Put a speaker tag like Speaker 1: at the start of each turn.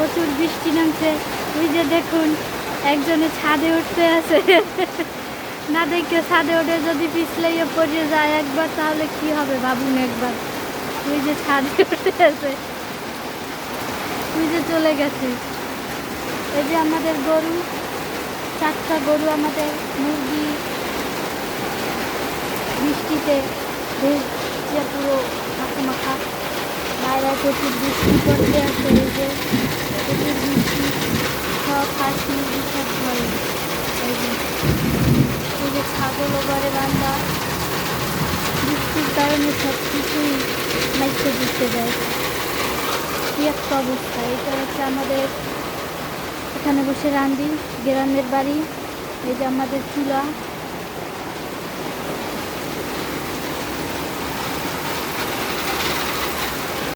Speaker 1: প্রচুর বৃষ্টি নামছে। ওই যে দেখুন একজনে ছাদে উঠতে আছে। না দেখে ছাদে উঠে যদি পিছলাইয়ে পড়ে যায় একবার তাহলে কি হবে ভাবুন একবার। ওই যে ছাদে উঠতে আছে, ওই যে চলে গেছে। এই যে আমাদের গরু, 4টা গরু, আমাদের মুরগি বৃষ্টিতে ভেজে পুরো মাখা মাখা। বাইরে প্রচুর বৃষ্টি পড়তে আছে, এই যে প্রচুর বৃষ্টি, সব হাঁস মুরগি সব ঘরে। এই যে ছাগলও ঘরে বান্ধা, বৃষ্টির কারণে সব কিছুই মাইকে দিতে যায়। কি একটা অবস্থা। এটা হচ্ছে আমাদের এখানে বসে রান্দি, গ্রামের বাড়ি। এই যে আমাদের চুলা,